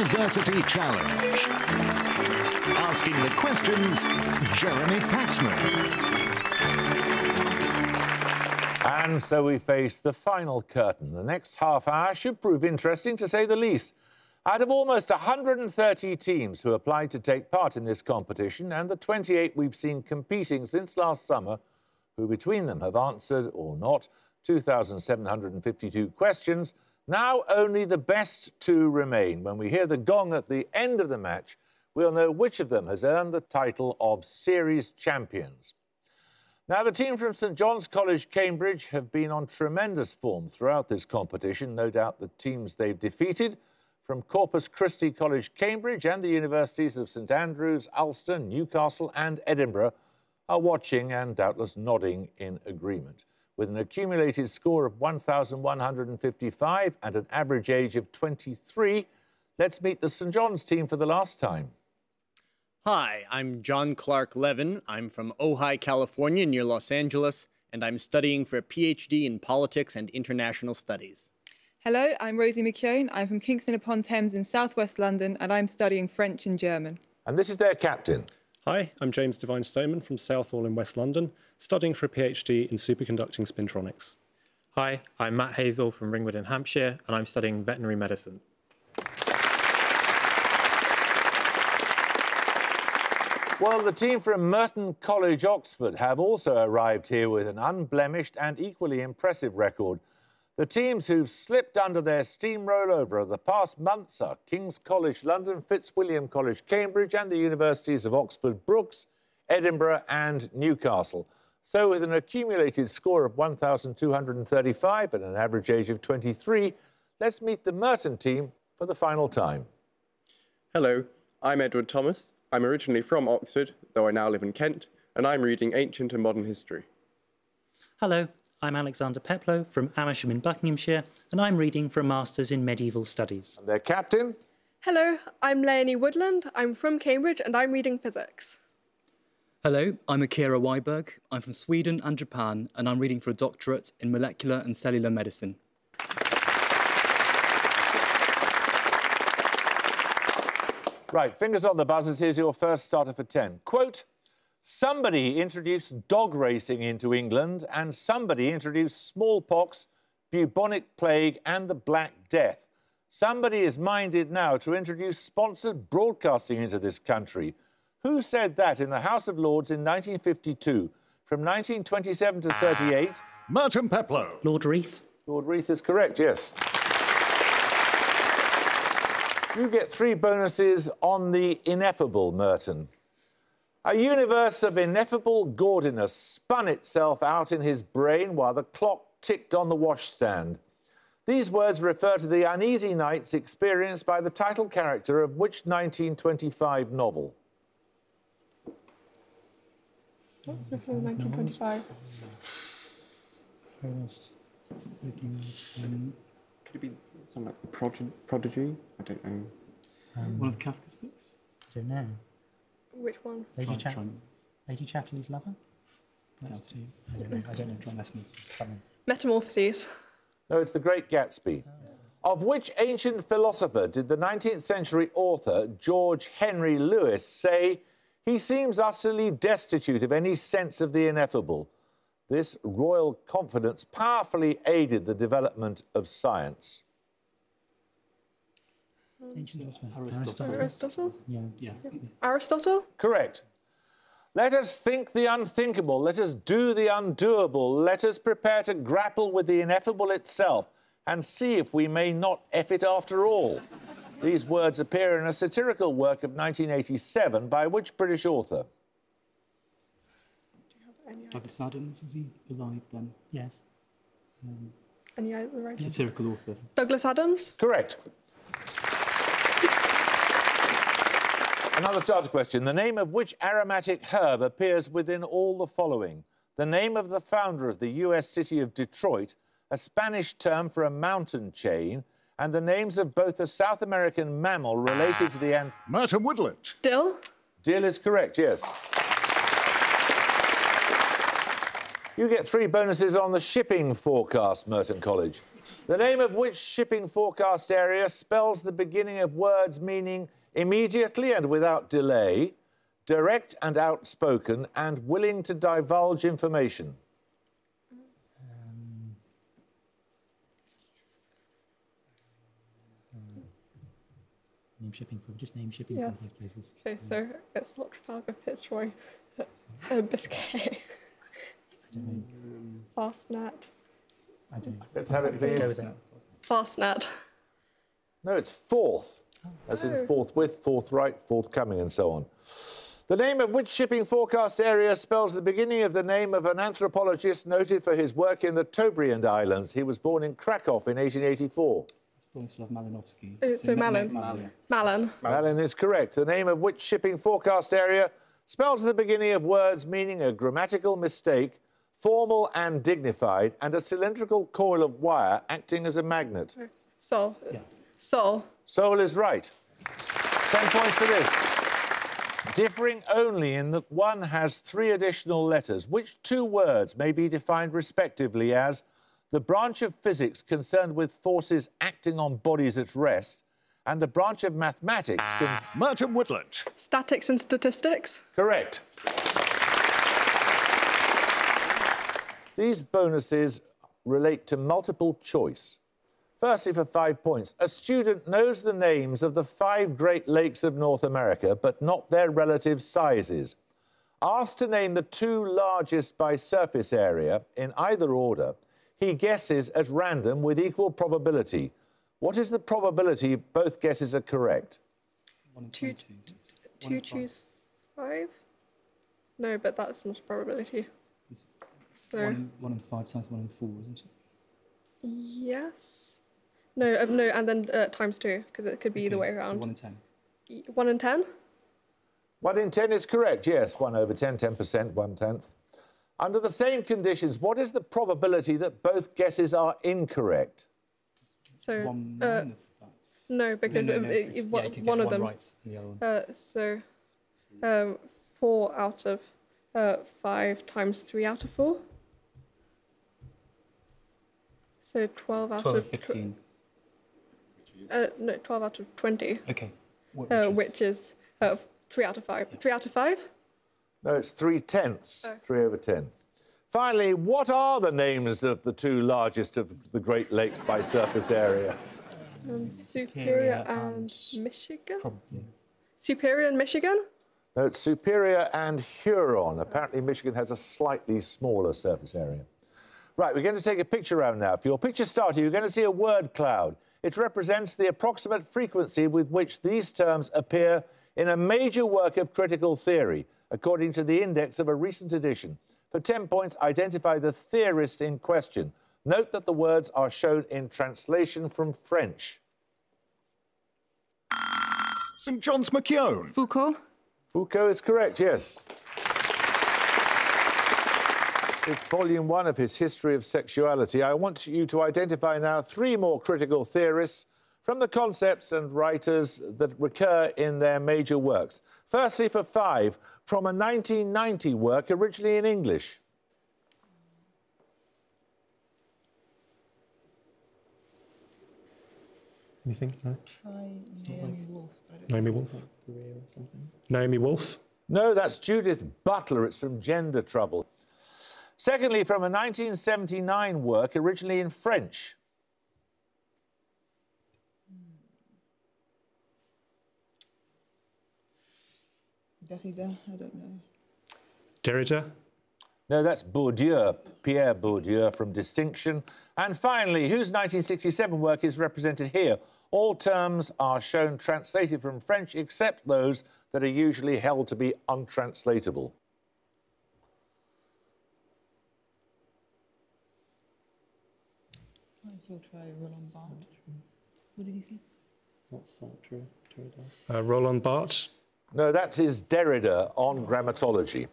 University Challenge. Asking the questions, Jeremy Paxman. And so we face the final curtain. The next half hour should prove interesting, to say the least. Out of almost 130 teams who applied to take part in this competition, and the 28 we've seen competing since last summer, who between them have answered, or not, 2,752 questions, now only the best two remain. When we hear the gong at the end of the match, we'll know which of them has earned the title of Series Champions. Now, the team from St John's College, Cambridge, have been on tremendous form throughout this competition. No doubt the teams they've defeated from Corpus Christi College, Cambridge, and the universities of St Andrews, Ulster, Newcastle and Edinburgh are watching and doubtless nodding in agreement. With an accumulated score of 1,155 and an average age of 23, let's meet the St John's team for the last time. Hi, I'm John Clark Levin. I'm from Ojai, California, near Los Angeles, and I'm studying for a PhD in Politics and International Studies. Hello, I'm Rosie McKeown. I'm from Kingston upon Thames in southwest London, and I'm studying French and German. And this is their captain. Hi, I'm James Devine-Stoneman from Southall in West London, studying for a PhD in superconducting spintronics. Hi, I'm Matt Hazel from Ringwood in Hampshire, and I'm studying veterinary medicine. Well, the team from Merton College, Oxford, have also arrived here with an unblemished and equally impressive record. The teams who've slipped under their steamroll over the past months are King's College London, Fitzwilliam College Cambridge and the universities of Oxford Brookes, Edinburgh and Newcastle. So with an accumulated score of 1,235 and an average age of 23, let's meet the Merton team for the final time. Hello, I'm Edward Thomas. I'm originally from Oxford, though I now live in Kent, and I'm reading Ancient and Modern History. Hello, I'm Alexander Peplow from Amersham in Buckinghamshire, and I'm reading for a Master's in Medieval Studies. And their captain? Hello, I'm Leonie Woodland. I'm from Cambridge, and I'm reading Physics. Hello, I'm Akira Weiberg. I'm from Sweden and Japan, and I'm reading for a doctorate in molecular and cellular medicine. Right, fingers on the buzzers. Here's your first starter for 10. Quote, somebody introduced dog racing into England and somebody introduced smallpox, bubonic plague and the Black Death. Somebody is minded now to introduce sponsored broadcasting into this country. Who said that in the House of Lords in 1952? From 1927 to 38... Merton Peplow. Lord Reith. Lord Reith is correct, yes. You get 3 bonuses on the ineffable, Merton. A universe of ineffable gaudiness spun itself out in his brain while the clock ticked on the washstand. These words refer to the uneasy nights experienced by the title character of which 1925 novel? What's the 1925? Could it be something like The Prodigy? I don't know. One of Kafka's books? I don't know. Which one? Lady Chatterley's Lover? I don't know. John Westminster's something. Metamorphoses. No, it's The Great Gatsby. Of which ancient philosopher did the 19th century author George Henry Lewis say, he seems utterly destitute of any sense of the ineffable? This royal confidence powerfully aided the development of science. Aristotle? Yeah. Aristotle? Correct. Let us think the unthinkable. Let us do the undoable. Let us prepare to grapple with the ineffable itself and see if we may not F it after all. These words appear in a satirical work of 1987 by which British author? Douglas Adams, was he alive then? Yes. Any other writer? Satirical author. Douglas Adams? Correct. Another starter question. The name of which aromatic herb appears within all the following? The name of the founder of the US city of Detroit, a Spanish term for a mountain chain, and the names of both a South American mammal related to the... Merton Woodland. Dill? Dill is correct, yes. You get 3 bonuses on the shipping forecast, Merton College. The name of which shipping forecast area spells the beginning of words meaning immediately and without delay, direct and outspoken, and willing to divulge information? Name shipping from just name shipping Yes. from those places. Okay, so it's not Trafalgar, Fitzroy, Biscay. Fastnet. I don't know. Let's have it, Go please. with that. Fastnet. No, it's forth, as in forthwith, forthright, forthcoming, and so on. The name of which shipping forecast area spells the beginning of the name of an anthropologist noted for his work in the Tobriand Islands. He was born in Krakow in 1884. Bronislaw Malinowski. Oh, so Malin. Malin. Malin is correct. The name of which shipping forecast area spells the beginning of words meaning a grammatical mistake, formal and dignified, and a cylindrical coil of wire acting as a magnet? Sol. Yeah. Sol. Sol is right. 10 points for this. Differing only in that one has 3 additional letters. Which 2 words may be defined respectively as the branch of physics concerned with forces acting on bodies at rest, and the branch of mathematics... Merton Woodland. Statics and statistics. Correct. These bonuses relate to multiple choice. Firstly, for 5 points, a student knows the names of the 5 Great Lakes of North America, but not their relative sizes. Asked to name the 2 largest by surface area, in either order, he guesses at random with equal probability. What is the probability both guesses are correct? 2 choose 5? No, but that's not a probability. So 1 in 5 times 1 in 4, isn't it? yes. No, no, and then times 2, because it could be either way So around. 1 in 10. 1 in 10? 1 in 10 is correct, yes. 1 over 10, 10%, 1/10. Under the same conditions, what is the probability that both guesses are incorrect? So 1 minus that. no, because no, you could get one of them. right and the other one. So 4 out of 5 times 3 out of 4. So 12 out 12 of 15. no, 12 out of 20. Okay. Which is 3 out of 5. 3 out of 5? No, it's 3/10, 3 over 10. Finally, what are the names of the 2 largest of the Great Lakes by surface area? Superior and Michigan? Probably. Superior and Michigan? No, it's Superior and Huron. Apparently, Michigan has a slightly smaller surface area. Right, we're going to take a picture round now. For your picture starter, you're going to see a word cloud. It represents the approximate frequency with which these terms appear in a major work of critical theory, according to the index of a recent edition. For 10 points, identify the theorist in question. Note that the words are shown in translation from French. St John's McKeown. Foucault. Foucault is correct, yes. It's volume 1 of his History of Sexuality. I want you to identify now 3 more critical theorists from the concepts and writers that recur in their major works. Firstly, for 5, from a 1990 work originally in English. Anything? No? Try Naomi Wolf. Naomi Wolf? Career or something. Naomi Wolf? No, that's Judith Butler. It's from Gender Trouble. Secondly, from a 1979 work originally in French. Derrida, I don't know. Derrida? No, that's Bourdieu, Pierre Bourdieu from Distinction. And finally, whose 1967 work is represented here? All terms are shown translated from French, except those that are usually held to be untranslatable. Might as well try Roland Barthes. What did he say? Not Sartre. Derrida. Roland Barthes? No, that is Derrida on grammatology.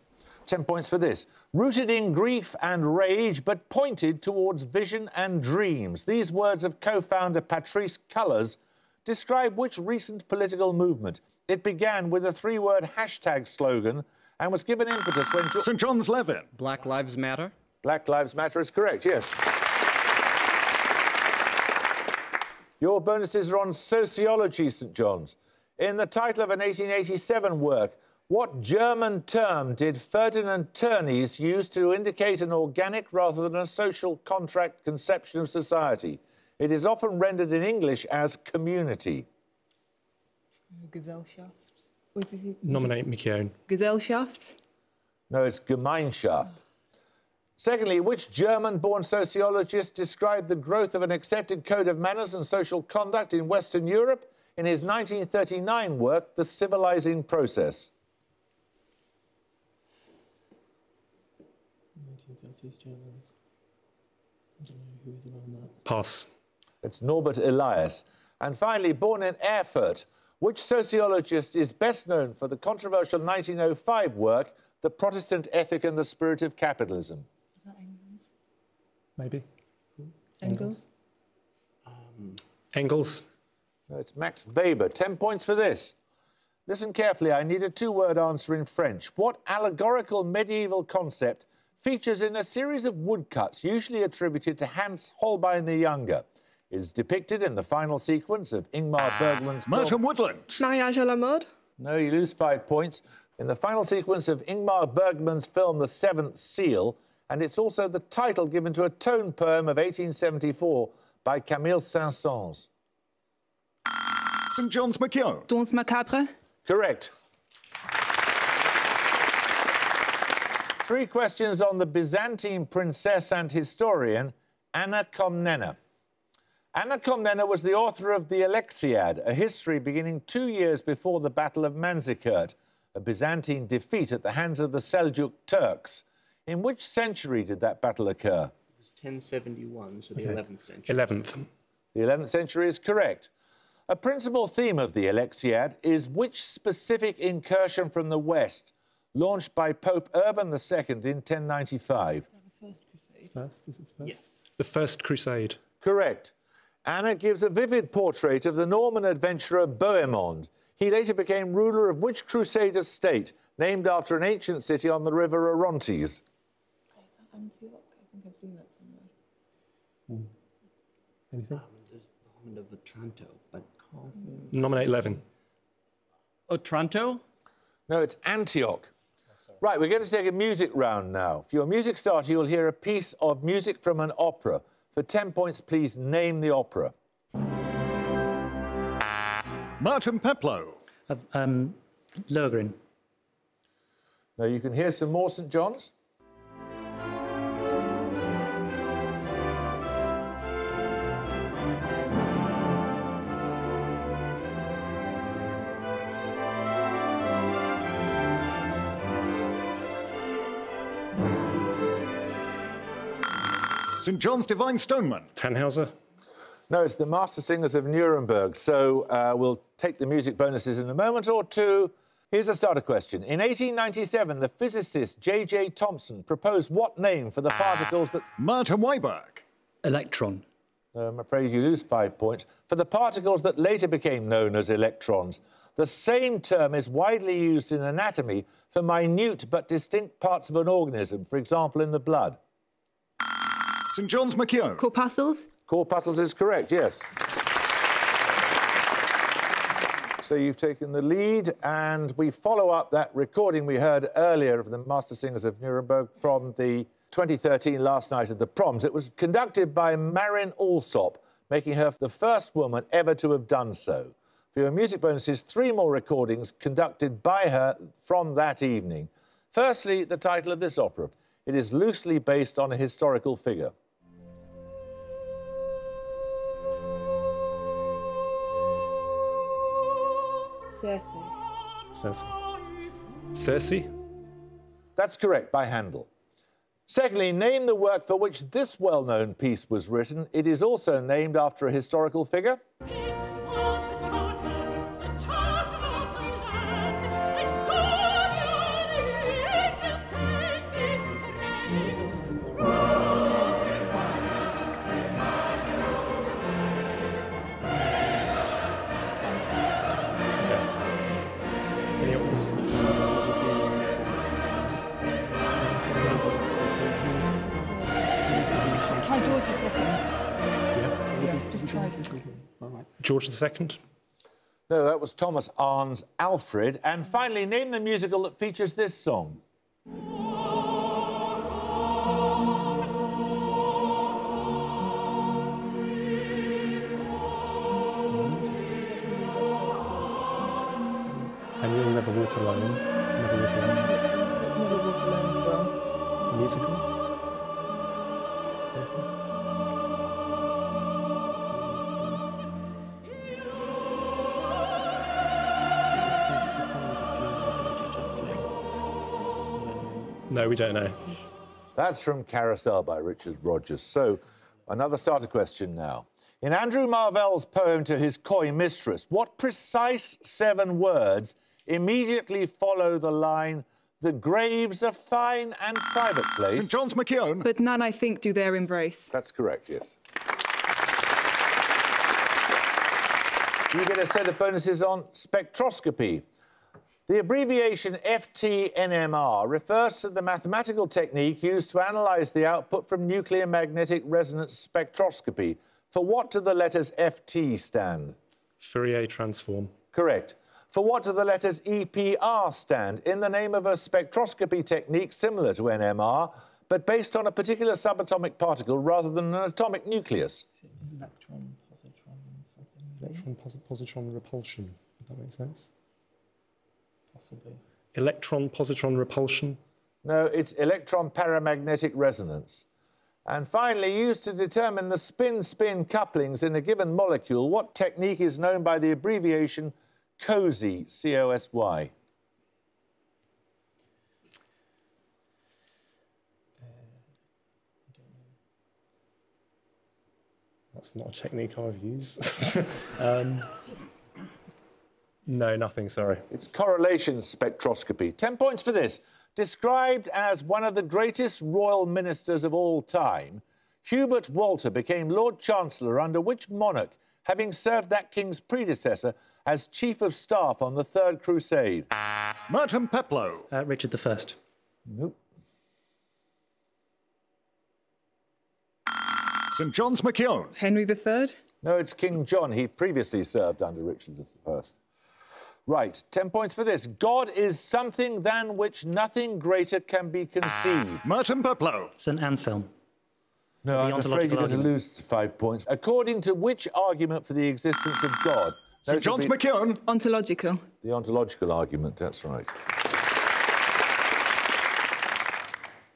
10 points for this. Rooted in grief and rage, but pointed towards vision and dreams. These words of co-founder Patrice Cullors describe which recent political movement? It began with a 3-word hashtag slogan and was given impetus when... St John's Levin. Black Lives Matter. Black Lives Matter is correct, yes. Your bonuses are on sociology, St John's. In the title of an 1887 work, what German term did Ferdinand Tönnies use to indicate an organic rather than a social contract conception of society? It is often rendered in English as community. Gesellschaft. What is it? Nominate McKeown. Gesellschaft. No, it's Gemeinschaft. Secondly, which German-born sociologist described the growth of an accepted code of manners and social conduct in Western Europe in his 1939 work, The Civilizing Process? 1930s Germans. I don't know who is around that. Pass. It's Norbert Elias. And finally, born in Erfurt, which sociologist is best known for the controversial 1905 work, The Protestant Ethic and the Spirit of Capitalism? Is that Engels? Maybe. Engels? Engels. No, it's Max Weber. 10 points for this. Listen carefully, I need a two-word answer in French. What allegorical medieval concept features in a series of woodcuts usually attributed to Hans Holbein the Younger? It is depicted in the final sequence of Ingmar Bergman's Merton Woodland. Mariage à la mode. No, you lose 5 points. In the final sequence of Ingmar Bergman's film The Seventh Seal, and it's also the title given to a tone poem of 1874 by Camille Saint-Saëns. St John's McKeown. Danse macabre. Correct. 3 questions on the Byzantine princess and historian Anna Komnene. Anna Komnene was the author of the Alexiad, a history beginning 2 years before the Battle of Manzikert, a Byzantine defeat at the hands of the Seljuk Turks. In which century did that battle occur? It was 1071, so the 11th century. 11th. The 11th century is correct. A principal theme of the Alexiad is which specific incursion from the west, launched by Pope Urban II in 1095? The First Crusade. First? Is it first? Yes. The First Crusade. Correct. Anna gives a vivid portrait of the Norman adventurer Bohemond. He later became ruler of which Crusader state, named after an ancient city on the river Orontes? Is that Antioch? I think I've seen that somewhere. Anything? There's Bond of Otranto, but Nominate Levin. Otranto? No, it's Antioch. Right, we're going to take a music round now. For your music starter, you'll hear a piece of music from an opera. For 10 points, please name the opera. Martin Peplow. Lohengrin. Now, you can hear some more St John's. St John's Divine Stoneman. Tannhauser. No, it's the Master Singers of Nuremberg. So we'll take the music bonuses in a moment or two. Here's a starter question. In 1897, the physicist J.J. Thomson proposed what name for the particles that... Martin Weiberg. Electron. I'm afraid you lose 5 points. For the particles that later became known as electrons, the same term is widely used in anatomy for minute but distinct parts of an organism, for example, in the blood. St John's McKeown. Corpuscles. Corpuscles is correct, yes. So you've taken the lead, and we follow up that recording we heard earlier of the Master Singers of Nuremberg from the 2013 Last Night of the Proms. It was conducted by Marin Alsop, making her the first woman ever to have done so. For your music bonuses, 3 more recordings conducted by her from that evening. Firstly, the title of this opera. It is loosely based on a historical figure. Circe. Circe. Circe. That's correct, by Handel. Secondly, name the work for which this well-known piece was written. It is also named after a historical figure. George II. No, that was Thomas Arne's Alfred. And finally, name the musical that features this song. And You'll Never Walk Alone. Never Walk Alone. Never Walk Alone from. A musical. No, we don't know. That's from Carousel by Richard Rogers. So, another starter question now. In Andrew Marvell's poem to his coy mistress, what precise 7 words immediately follow the line, "The grave's a fine and private place"? St John's McKeown. But none, I think, do their embrace. That's correct, yes. You get a set of bonuses on spectroscopy. The abbreviation FTNMR refers to the mathematical technique used to analyse the output from nuclear magnetic resonance spectroscopy. For what do the letters FT stand? Fourier transform. Correct. For what do the letters EPR stand? In the name of a spectroscopy technique similar to NMR, but based on a particular subatomic particle rather than an atomic nucleus. Electron, positron, something. Electron, positron repulsion. Does that make sense? Possibly. Electron, positron repulsion? No, it's electron paramagnetic resonance. And finally, used to determine the spin-spin couplings in a given molecule, what technique is known by the abbreviation COSY, C-O-S-Y? That's not a technique I've used. No, nothing, sorry. It's correlation spectroscopy. 10 points for this. Described as one of the greatest royal ministers of all time, Hubert Walter became Lord Chancellor under which monarch, having served that king's predecessor as Chief of Staff on the Third Crusade? Merton Peplow. Richard I. Nope. St John's McKeown. Henry III. No, it's King John. He previously served under Richard I. Right, 10 points for this. God is something than which nothing greater can be conceived. Merton Peplow. St Anselm. No, I'm afraid you're going to lose 5 points. According to which argument for the existence of God? St John's McKeown. Ontological. The ontological argument, that's right.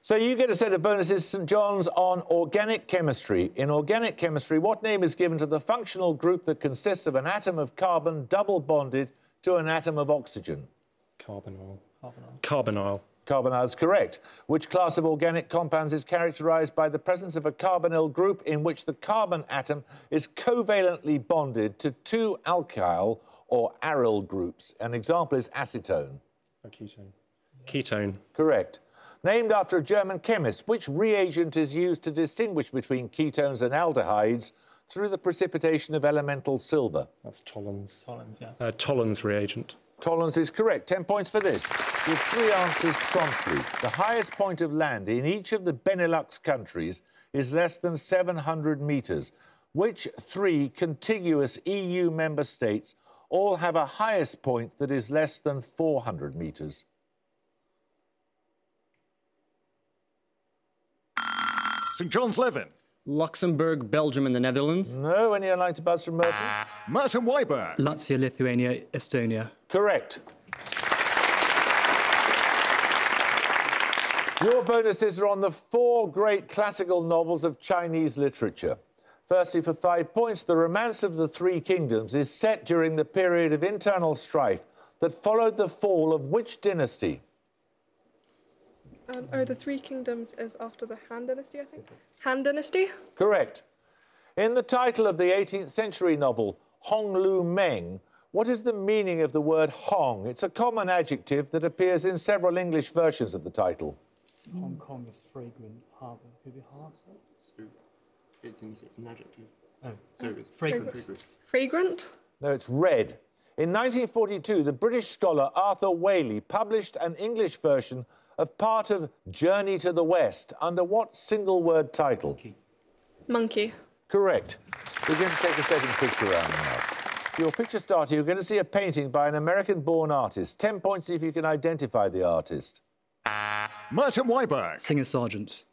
So you get a set of bonuses, St John's, on organic chemistry. In organic chemistry, what name is given to the functional group that consists of an atom of carbon double bonded to an atom of oxygen? Carbonyl. Carbonyl. Carbonyl is correct. Which class of organic compounds is characterised by the presence of a carbonyl group in which the carbon atom is covalently bonded to 2 alkyl or aryl groups? An example is acetone. A ketone. Ketone. Correct. Named after a German chemist, which reagent is used to distinguish between ketones and aldehydes through the precipitation of elemental silver? That's Tollens. Tollens, yeah. Tollens reagent. Tollens is correct. 10 points for this. With 3 answers promptly. The highest point of land in each of the Benelux countries is less than 700 metres. Which 3 contiguous EU member states all have a highest point that is less than 400 metres? St John's Levin. Luxembourg, Belgium and the Netherlands. No, anyone like to buzz from Merton? Merton Weiberg. Latvia, Lithuania, Estonia. Correct. Your bonuses are on the 4 great classical novels of Chinese literature. Firstly, for 5 points, The Romance of the Three Kingdoms is set during the period of internal strife that followed the fall of which dynasty? The Three Kingdoms is after the Han Dynasty, I think. Han Dynasty? Correct. In the title of the 18th century novel, Hong Lu Meng, what is the meaning of the word Hong? It's a common adjective that appears in several English versions of the title. Hong Kong is fragrant harbour. Could be harbour. So it's an adjective. Oh, so it's fragrant. Fragrant? No, it's red. In 1942, the British scholar Arthur Waley published an English version of part of Journey to the West under what single-word title? Monkey. Correct. We're going to take a second picture round now. For your picture starter, you're going to see a painting by an American-born artist. 10 points if you can identify the artist. Merton Weiberg. Singer Sargent.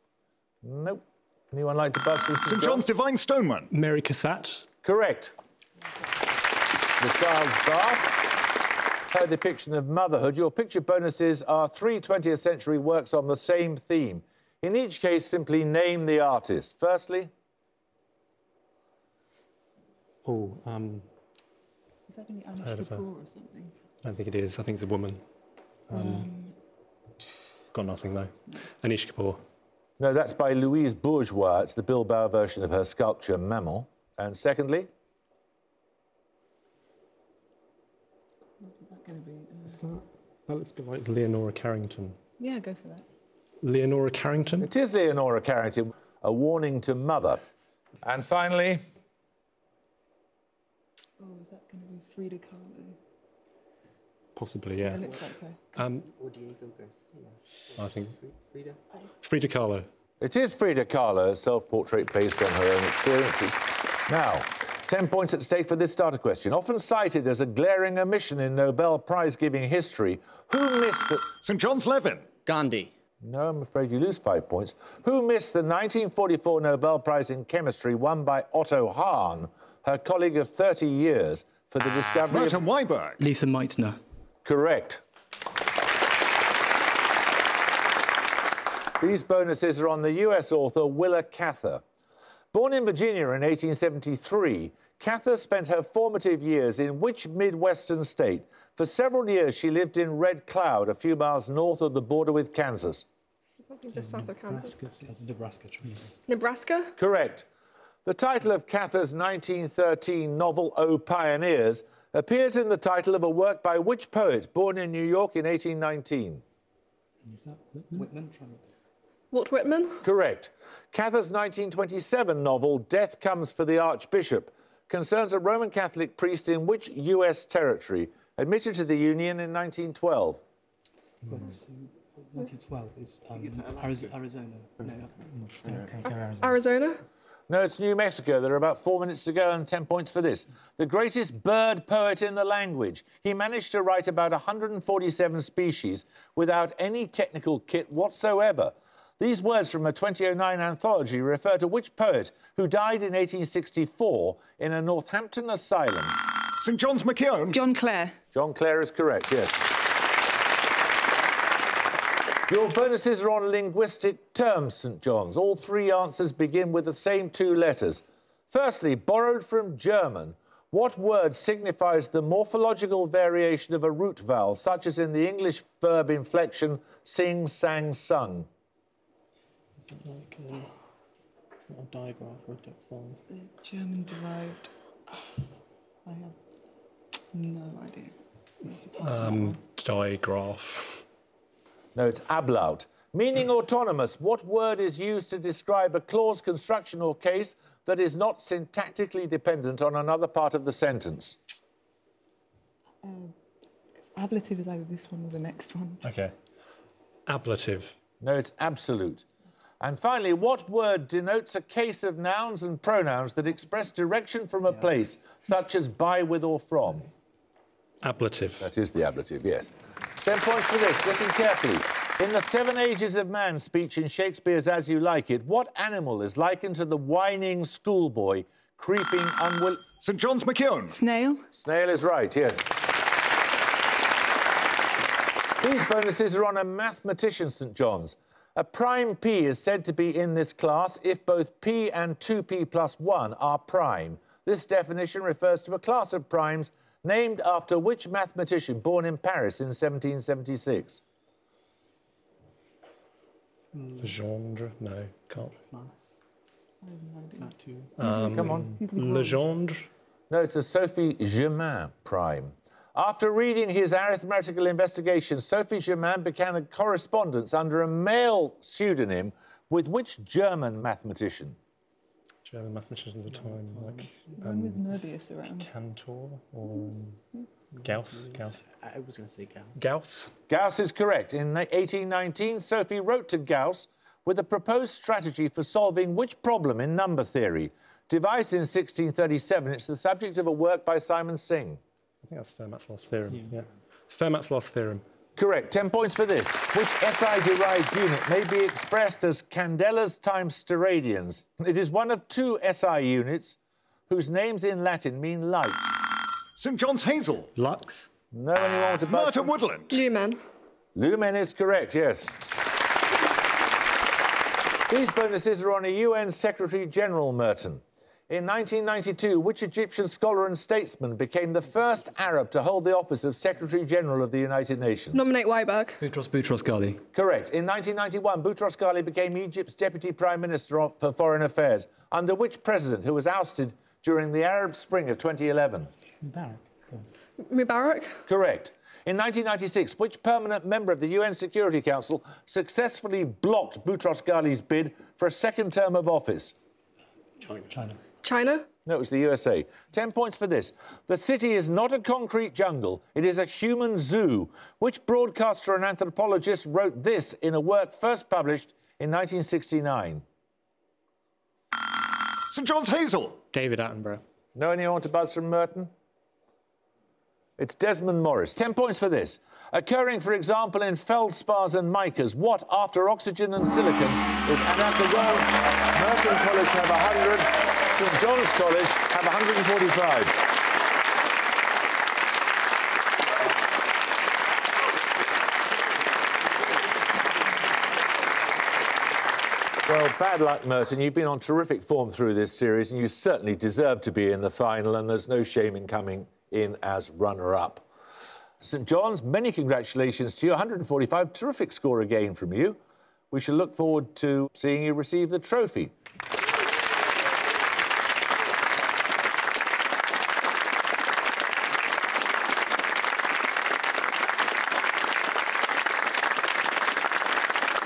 Nope. Anyone like to buzz from St John's Divine Stoneman. Mary Cassatt. Correct. The Child's Bath. Her depiction of motherhood. Your picture bonuses are 3 20th century works on the same theme. In each case, simply name the artist. Firstly... Oh, Is that going to be Anish Kapoor or something? I don't think it is. I think it's a woman. Got nothing, though. Anish Kapoor. No, that's by Louise Bourgeois. It's the Bilbao version of her sculpture, Maman. And secondly? What is that going to be? That looks a bit like Leonora Carrington. Yeah, go for that. Leonora Carrington? It is Leonora Carrington, A Warning to Mother. And finally... Oh, is that going to be Frida Kahlo? Possibly, yeah. It looks like her. Or Diego Garcia. I think... Frida? Frida Kahlo. It is Frida Kahlo, a self-portrait based on her own experiences. Now, 10 points at stake for this starter question. Often cited as a glaring omission in Nobel Prize-giving history, who missed the... St John's Levin. Gandhi. No, I'm afraid you lose 5 points. Who missed the 1944 Nobel Prize in Chemistry won by Otto Hahn, her colleague of 30 years, for the discovery Merton Weiberg. Lisa Meitner. Correct. These bonuses are on the US author Willa Cather. Born in Virginia in 1873, Cather spent her formative years in which Midwestern state? For several years, she lived in Red Cloud, a few miles north of the border with Kansas. Something just south of Kansas. That's Nebraska. Nebraska? Correct. The title of Cather's 1913 novel, O Pioneers, appears in the title of a work by which poet born in New York in 1819? Is that Whitman? Walt Whitman? Correct. Cather's 1927 novel, Death Comes for the Archbishop, concerns a Roman Catholic priest in which US territory, admitted to the Union in 1912? 1912 is Arizona. Arizona? No, it's New Mexico. There are about 4 minutes to go and 10 points for this. The greatest bird poet in the language. He managed to write about 147 species without any technical kit whatsoever. These words from a 2009 anthology refer to which poet who died in 1864 in a Northampton asylum? St John's McKeown. John Clare. John Clare is correct, yes. Your bonuses are on linguistic terms, St John's. All 3 answers begin with the same 2 letters. Firstly, borrowed from German, what word signifies the morphological variation of a root vowel, such as in the English verb inflection sing, sang, sung? Is it like it's not a digraph or a diphthong? The German derived. I have no idea. Digraph. No, it's ablaut. Meaning autonomous, what word is used to describe a clause, construction or case that is not syntactically dependent on another part of the sentence? Ablative is either this one or the next one. OK. Ablative. No, it's absolute. And finally, what word denotes a case of nouns and pronouns that express direction from a place, such as by, with or from? Ablative. That is the ablative, yes. 10 points for this. Listen carefully. In the 7 Ages of Man speech in Shakespeare's As You Like It, what animal is likened to the whining schoolboy creeping St John's McKeown. Snail. Snail is right, yes. These bonuses are on a mathematician, St John's. A prime p is said to be in this class if both p and 2p plus 1 are prime. This definition refers to a class of primes named after which mathematician born in Paris in 1776? Legendre? No, can't. Mass. Is that too? Come on. Legendre? No, it's a Sophie Germain prime. After reading his arithmetical investigation, Sophie Germain began a correspondence under a male pseudonym with which German mathematician? German mathematicians of the time, like... When was Möbius around? Cantor or Gauss? Gauss. I was going to say Gauss. Gauss? Gauss is correct. In 1819, Sophie wrote to Gauss with a proposed strategy for solving which problem in number theory? Devised in 1637, it's the subject of a work by Simon Singh. I think that's Fermat's lost theorem. Yeah. Fermat's lost theorem. Correct. 10 points for this. Which SI-derived unit may be expressed as candelas times steradians? It is one of two SI units whose names in Latin mean light. St John's Hazel. Lux. No one you want to buzz? Merton Woodland. Lumen. Lumen is correct, yes. These bonuses are on a UN Secretary-General, Merton. In 1992, which Egyptian scholar and statesman became the first Arab to hold the office of Secretary-General of the United Nations? Nominate Weiberg. Boutros Ghali. Correct. In 1991, Boutros Ghali became Egypt's Deputy Prime Minister for Foreign Affairs, under which president who was ousted during the Arab Spring of 2011? Mubarak. Correct. In 1996, which permanent member of the UN Security Council successfully blocked Boutros Ghali's bid for a second term of office? China. No, it was the USA. 10 points for this. The city is not a concrete jungle. It is a human zoo. Which broadcaster and anthropologist wrote this in a work first published in 1969? St John's Hazel. David Attenborough. Know anyone want to buzz from Merton? It's Desmond Morris. 10 points for this. Occurring, for example, in feldspars and micas, what, after oxygen and silicon, is at the Royal Merton College have 100, St John's College have 145. Well, bad luck, Merton. You've been on terrific form through this series, and you certainly deserve to be in the final, and there's no shame in coming in as runner-up. St John's, many congratulations to you. 145, terrific score again from you. We shall look forward to seeing you receive the trophy.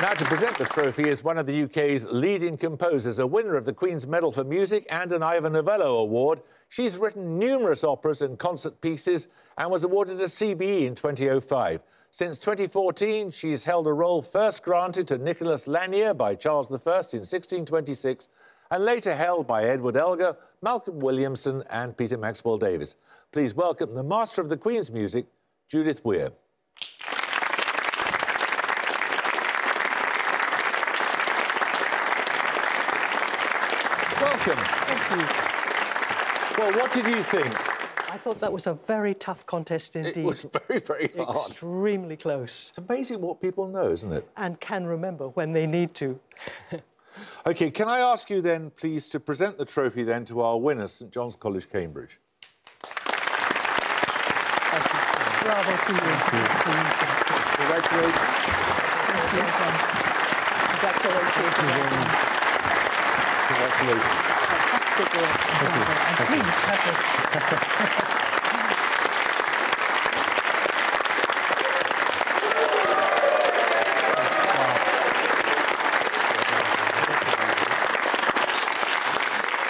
Now, to present the trophy is one of the UK's leading composers, a winner of the Queen's Medal for Music and an Ivor Novello Award. She's written numerous operas and concert pieces and was awarded a CBE in 2005. Since 2014, she's held a role first granted to Nicholas Lanier by Charles I in 1626 and later held by Edward Elgar, Malcolm Williamson and Peter Maxwell Davies. Please welcome the Master of the Queen's Music, Judith Weir. Welcome. Thank you. Well, what did you think? I thought that was a very tough contest indeed. It was very, very hard. Extremely close. It's amazing what people know, isn't it? And can remember when they need to. OK, can I ask you then, please, to present the trophy then to our winner, St John's College, Cambridge. Bravo to you. Congratulations. Congratulations. Congratulations. Fantastic work. And please have this.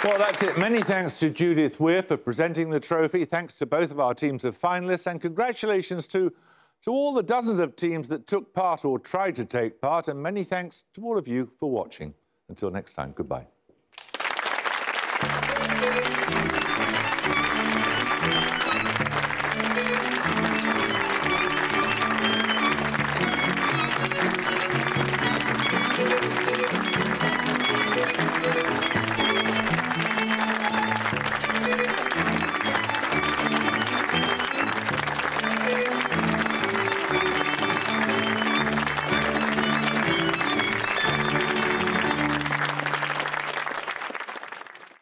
Well, that's it. Many thanks to Judith Weir for presenting the trophy. Thanks to both of our teams of finalists. And congratulations to all the dozens of teams that took part or tried to take part. And many thanks to all of you for watching. Until next time, goodbye.